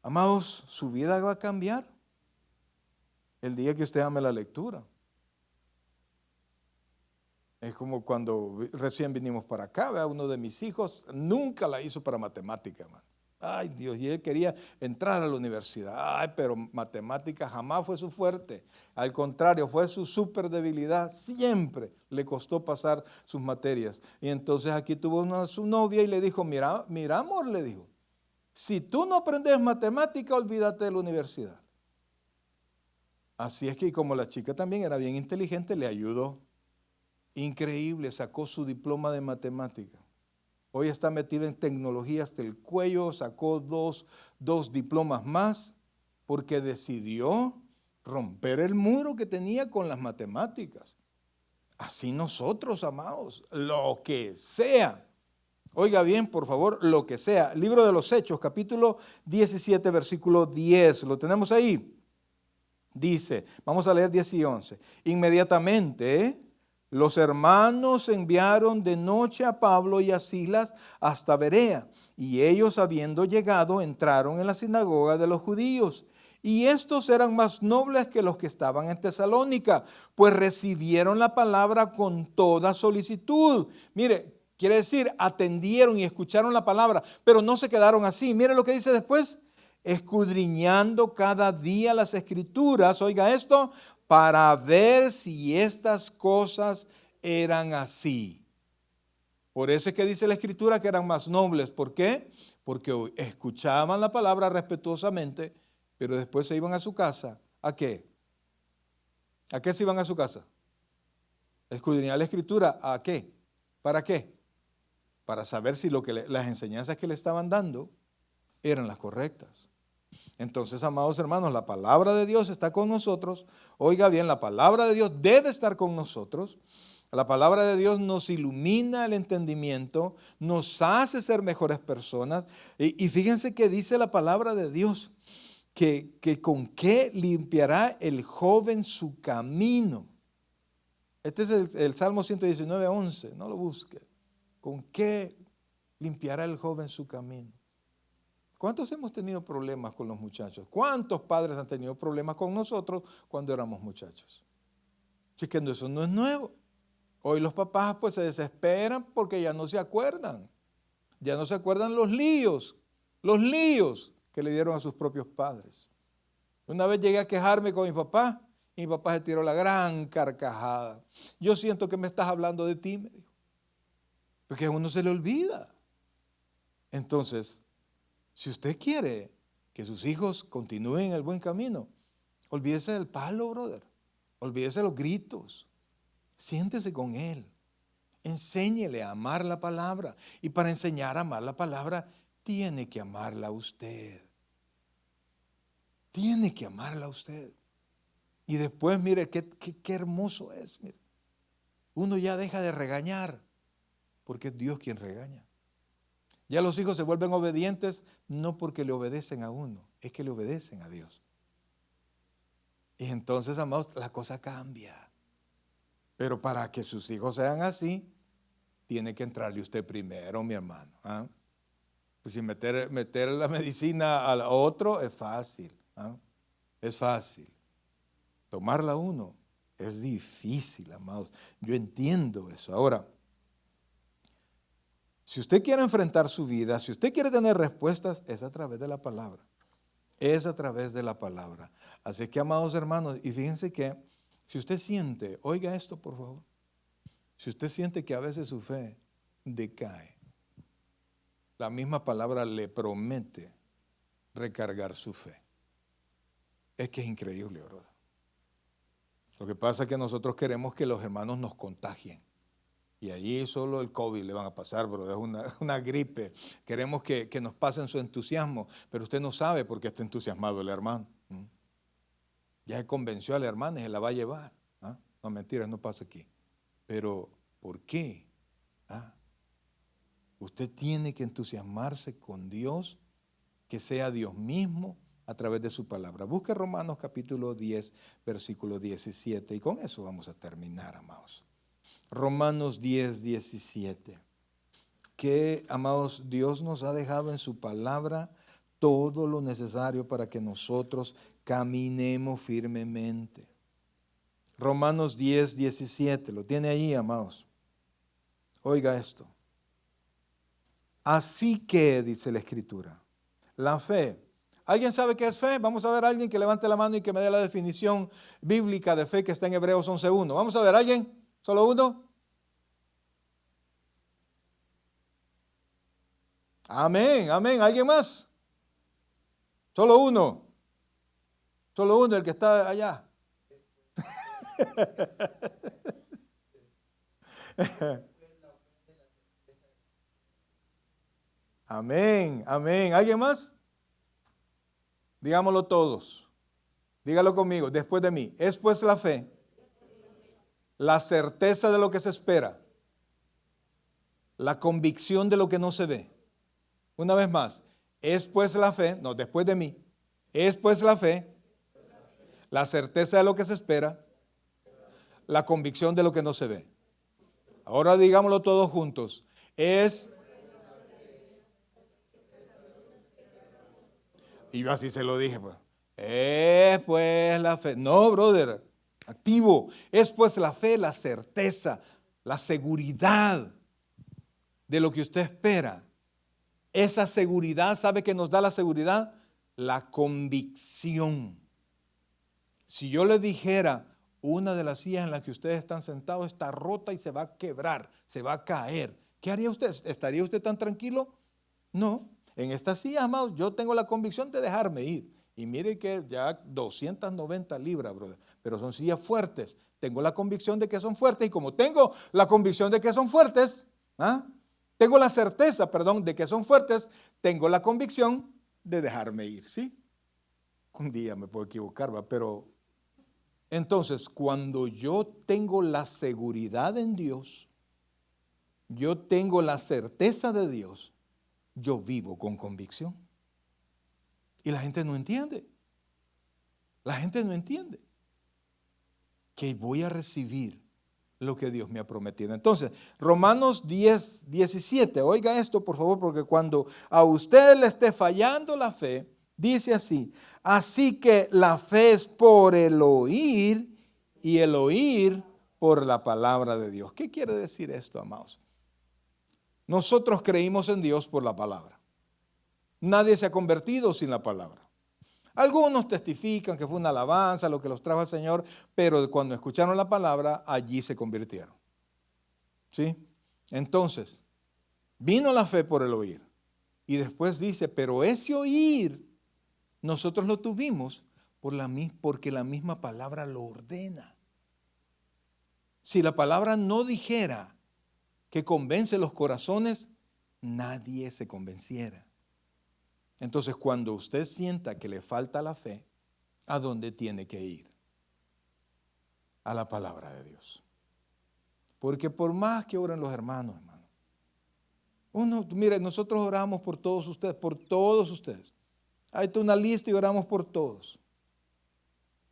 [SPEAKER 1] Amados, su vida va a cambiar el día que usted ame la lectura. Es como cuando recién vinimos para acá, ¿verdad? Uno de mis hijos nunca la hizo para matemática, hermano. Ay, Dios, y él quería entrar a la universidad. Ay, pero matemática jamás fue su fuerte. Al contrario, fue su súper debilidad. Siempre le costó pasar sus materias. Y entonces aquí tuvo su novia y le dijo, mira, amor, le dijo, si tú no aprendes matemática, olvídate de la universidad. Así es que como la chica también era bien inteligente, le ayudó. Increíble, sacó su diploma de matemática. Hoy está metida en tecnología hasta el cuello, sacó dos diplomas más porque decidió romper el muro que tenía con las matemáticas. Así nosotros, amados, lo que sea. Oiga bien, por favor, lo que sea. Libro de los Hechos, capítulo 17, versículo 10. ¿Lo tenemos ahí? Dice, vamos a leer 10 y 11. Inmediatamente los hermanos enviaron de noche a Pablo y a Silas hasta Berea, y ellos, habiendo llegado, entraron en la sinagoga de los judíos. Y estos eran más nobles que los que estaban en Tesalónica, pues recibieron la palabra con toda solicitud. Mire, quiere decir, atendieron y escucharon la palabra, pero no se quedaron así. Mire lo que dice después, escudriñando cada día las Escrituras, oiga esto, para ver si estas cosas eran así. Por eso es que dice la Escritura que eran más nobles. ¿Por qué? Porque escuchaban la palabra respetuosamente, pero después se iban a su casa. ¿A qué? ¿A qué se iban a su casa? Escudriñar la Escritura. ¿A qué? ¿Para qué? Para saber si las enseñanzas que le estaban dando eran las correctas. Entonces, amados hermanos, la palabra de Dios está con nosotros. Oiga bien, la palabra de Dios debe estar con nosotros. La palabra de Dios nos ilumina el entendimiento, nos hace ser mejores personas. Y fíjense que dice la palabra de Dios, que con qué limpiará el joven su camino. Este es el Salmo 119, 11. No lo busque. ¿Con qué limpiará el joven su camino? ¿Cuántos hemos tenido problemas con los muchachos? ¿Cuántos padres han tenido problemas con nosotros cuando éramos muchachos? Así que eso no es nuevo. Hoy los papás pues se desesperan porque ya no se acuerdan. Ya no se acuerdan los líos que le dieron a sus propios padres. Una vez llegué a quejarme con mi papá y mi papá se tiró la gran carcajada. Yo siento que me estás hablando de ti, me dijo. Porque a uno se le olvida. Entonces, si usted quiere que sus hijos continúen el buen camino, olvídese del palo, brother. Olvídese de los gritos. Siéntese con él. Enséñele a amar la palabra. Y para enseñar a amar la palabra, tiene que amarla usted. Tiene que amarla usted. Y después, mire, qué hermoso es. Mire. Uno ya deja de regañar, porque es Dios quien regaña. Ya los hijos se vuelven obedientes, no porque le obedecen a uno, es que le obedecen a Dios. Y entonces, amados, la cosa cambia. Pero para que sus hijos sean así, tiene que entrarle usted primero, mi hermano. ¿Ah? Pues si meter la medicina al otro es fácil. ¿Ah? Es fácil. Tomarla uno es difícil, amados. Yo entiendo eso. Ahora, si usted quiere enfrentar su vida, si usted quiere tener respuestas, es a través de la palabra. Es a través de la palabra. Así que, amados hermanos, y fíjense que si usted siente, oiga esto por favor, si usted siente que a veces su fe decae, la misma palabra le promete recargar su fe. Es que es increíble, ¿verdad? Lo que pasa es que nosotros queremos que los hermanos nos contagien. Y allí solo el COVID le van a pasar, bro, es una gripe. Queremos que nos pasen su entusiasmo, pero usted no sabe por qué está entusiasmado el hermano. Ya se convenció a la hermana y se la va a llevar. ¿Ah? No, mentiras, no pasa aquí. Pero, ¿por qué? ¿Ah? Usted tiene que entusiasmarse con Dios, que sea Dios mismo a través de su palabra. Busque Romanos capítulo 10, versículo 17, y con eso vamos a terminar, amados. Romanos 10, 17. Que, amados, Dios nos ha dejado en su palabra todo lo necesario para que nosotros caminemos firmemente. Romanos 10, 17. Lo tiene ahí, amados. Oiga esto. Así que, dice la Escritura, la fe. ¿Alguien sabe qué es fe? Vamos a ver a alguien que levante la mano y que me dé la definición bíblica de fe que está en Hebreos 11:1. Vamos a ver, ¿alguien? ¿Solo uno? Amén, amén. ¿Alguien más? Solo uno. Solo uno, el que está allá. Amén, amén. ¿Alguien más? Digámoslo todos. Dígalo conmigo, después de mí. Es pues la fe, la certeza de lo que se espera, la convicción de lo que no se ve. Una vez más, es pues la fe, no, después de mí. Es pues la fe, la certeza de lo que se espera, la convicción de lo que no se ve. Ahora digámoslo todos juntos. Y yo así se lo dije, pues. Es pues la fe. No, brother, activo. Es pues la fe, la certeza, la seguridad de lo que usted espera. Esa seguridad, ¿sabe qué nos da la seguridad? La convicción. Si yo le dijera, una de las sillas en las que ustedes están sentados está rota y se va a quebrar, se va a caer, ¿qué haría usted? ¿Estaría usted tan tranquilo? No. En esta silla, amados, yo tengo la convicción de dejarme ir. Y mire que ya 290 libras, brother, pero son sillas fuertes. Tengo la convicción de que son fuertes y como tengo la convicción de que son fuertes, tengo la certeza, de que son fuertes, tengo la convicción de dejarme ir, ¿sí? Un día me puedo equivocar, pero entonces cuando yo tengo la seguridad en Dios, yo tengo la certeza de Dios, yo vivo con convicción. Y la gente no entiende. La gente no entiende que voy a recibir lo que Dios me ha prometido. Entonces, Romanos 10, 17, oiga esto por favor, porque cuando a usted le esté fallando la fe, dice así: así que la fe es por el oír y el oír por la palabra de Dios. ¿Qué quiere decir esto, amados? Nosotros creímos en Dios por la palabra. Nadie se ha convertido sin la palabra. Algunos testifican que fue una alabanza lo que los trajo al Señor, pero cuando escucharon la palabra, allí se convirtieron. ¿Sí? Entonces, vino la fe por el oír. Y después dice, pero ese oír, nosotros lo tuvimos porque la misma palabra lo ordena. Si la palabra no dijera que convence los corazones, nadie se convenciera. Entonces, cuando usted sienta que le falta la fe, ¿a dónde tiene que ir? A la palabra de Dios. Porque por más que oren los hermanos, mire, nosotros oramos por todos ustedes, por todos ustedes. Hay una lista y oramos por todos.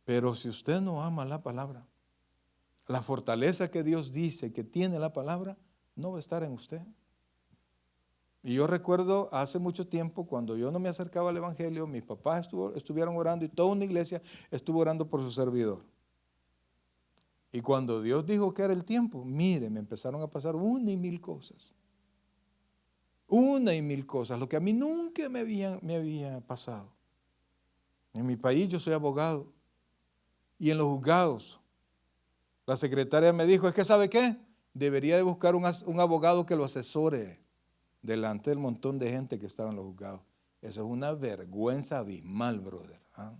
[SPEAKER 1] Pero si usted no ama la palabra, la fortaleza que Dios dice que tiene la palabra, no va a estar en usted. Y yo recuerdo hace mucho tiempo, cuando yo no me acercaba al Evangelio, mis papás estuvieron orando y toda una iglesia estuvo orando por su servidor. Y cuando Dios dijo que era el tiempo, mire, me empezaron a pasar una y mil cosas. Una y mil cosas, lo que a mí nunca me había pasado. En mi país yo soy abogado. Y en los juzgados, la secretaria me dijo, es que ¿sabe qué? Debería de buscar un abogado que lo asesore delante del montón de gente que estaba en los juzgados. Eso es una vergüenza abismal, brother. ¿Ah?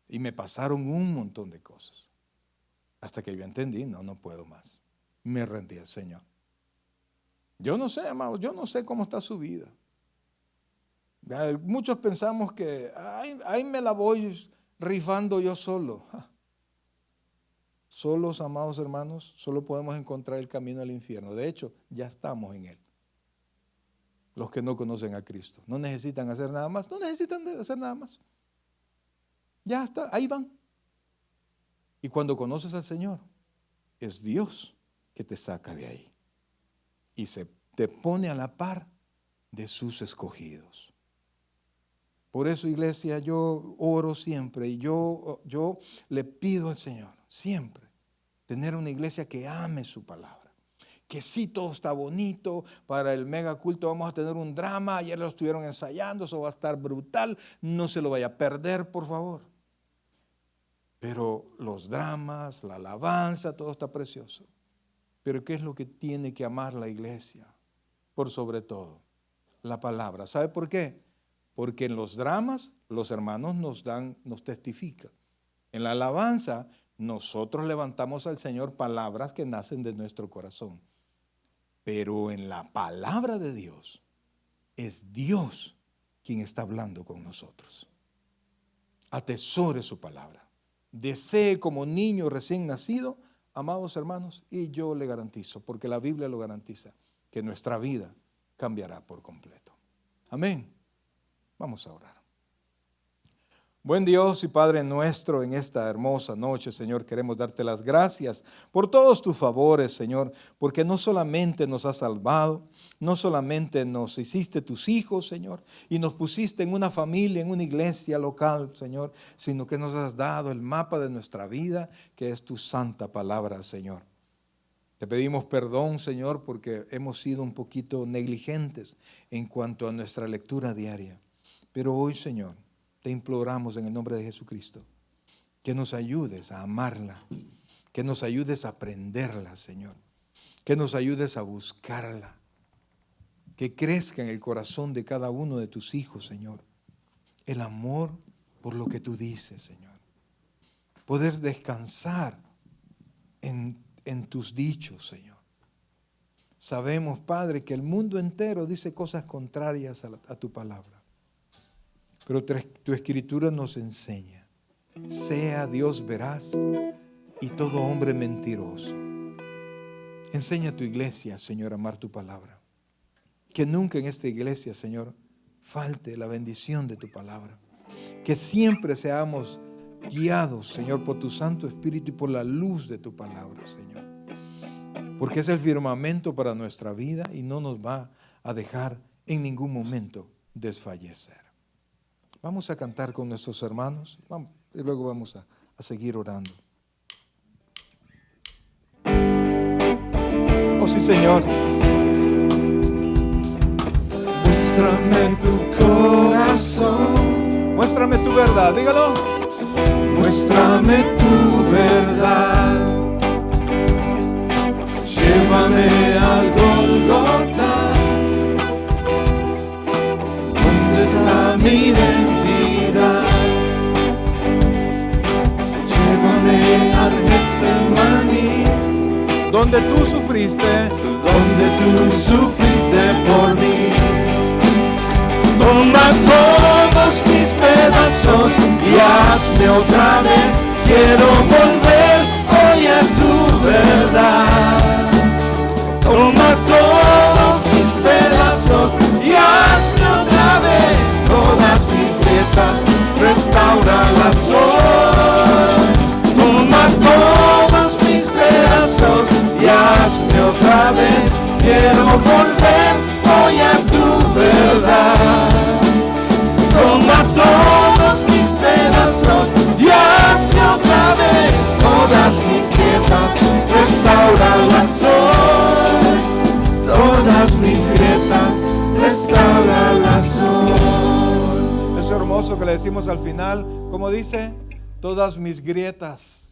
[SPEAKER 1] Y me pasaron un montón de cosas. Hasta que yo entendí, no puedo más. Me rendí al Señor. Yo no sé, amados, yo no sé cómo está su vida. Muchos pensamos que ahí me la voy rifando yo solo. Solos, amados hermanos, solo podemos encontrar el camino al infierno. De hecho, ya estamos en él. Los que no conocen a Cristo. No necesitan hacer nada más. No necesitan hacer nada más. Ya está, ahí van. Y cuando conoces al Señor, es Dios que te saca de ahí. Y te pone a la par de sus escogidos. Por eso, iglesia, yo oro siempre y yo le pido al Señor, siempre, tener una iglesia que ame su palabra. Que sí, todo está bonito, para el mega culto vamos a tener un drama, ayer lo estuvieron ensayando, eso va a estar brutal, no se lo vaya a perder, por favor. Pero los dramas, la alabanza, todo está precioso. Pero ¿qué es lo que tiene que amar la iglesia? Por sobre todo, la palabra. ¿Sabe por qué? Porque en los dramas los hermanos nos testifican. En la alabanza nosotros levantamos al Señor palabras que nacen de nuestro corazón. Pero en la palabra de Dios es Dios quien está hablando con nosotros. Atesore su palabra. Desee como niño recién nacido, amados hermanos, y yo le garantizo, porque la Biblia lo garantiza, que nuestra vida cambiará por completo. Amén. Vamos a orar. Buen Dios y Padre nuestro, en esta hermosa noche, Señor, queremos darte las gracias por todos tus favores, Señor, porque no solamente nos has salvado, no solamente nos hiciste tus hijos, Señor, y nos pusiste en una familia, en una iglesia local, Señor, sino que nos has dado el mapa de nuestra vida, que es tu santa palabra, Señor. Te pedimos perdón, Señor, porque hemos sido un poquito negligentes en cuanto a nuestra lectura diaria. Pero hoy, Señor, te imploramos en el nombre de Jesucristo que nos ayudes a amarla, que nos ayudes a aprenderla, Señor, que nos ayudes a buscarla, que crezca en el corazón de cada uno de tus hijos, Señor, el amor por lo que tú dices, Señor. Poder descansar en tus dichos, Señor. Sabemos, Padre, que el mundo entero dice cosas contrarias a tu palabra. Pero tu escritura nos enseña, sea Dios veraz y todo hombre mentiroso. Enseña a tu iglesia, Señor, a amar tu palabra. Que nunca en esta iglesia, Señor, falte la bendición de tu palabra. Que siempre seamos guiados, Señor, por tu Santo Espíritu y por la luz de tu palabra, Señor. Porque es el firmamento para nuestra vida y no nos va a dejar en ningún momento desfallecer. Vamos a cantar con nuestros hermanos y luego vamos a seguir orando. Oh sí, Señor.
[SPEAKER 2] Muéstrame tu corazón,
[SPEAKER 1] Muéstrame tu verdad, dígalo.
[SPEAKER 2] muéstrame tu verdad. Llévame al Golgota, donde está mi identidad. Llévame al Getsemaní,
[SPEAKER 1] Donde tú sufriste,
[SPEAKER 2] donde tú sufriste por mí. Toma todos mis pedazos y hazme otra vez. Quiero volver hoy a tu verdad. Toma todos mis pedazos y hazme otra vez. Todas mis grietas, restauralas hoy. Toma todos mis pedazos y hazme otra vez. Quiero volver hoy a tu verdad. Toma todos mis pedazos y hazme otra vez. Todas mis grietas, restauralas hoy. Todas mis grietas, restauralas hoy.
[SPEAKER 1] es hermoso que le decimos al final, como dice, todas mis grietas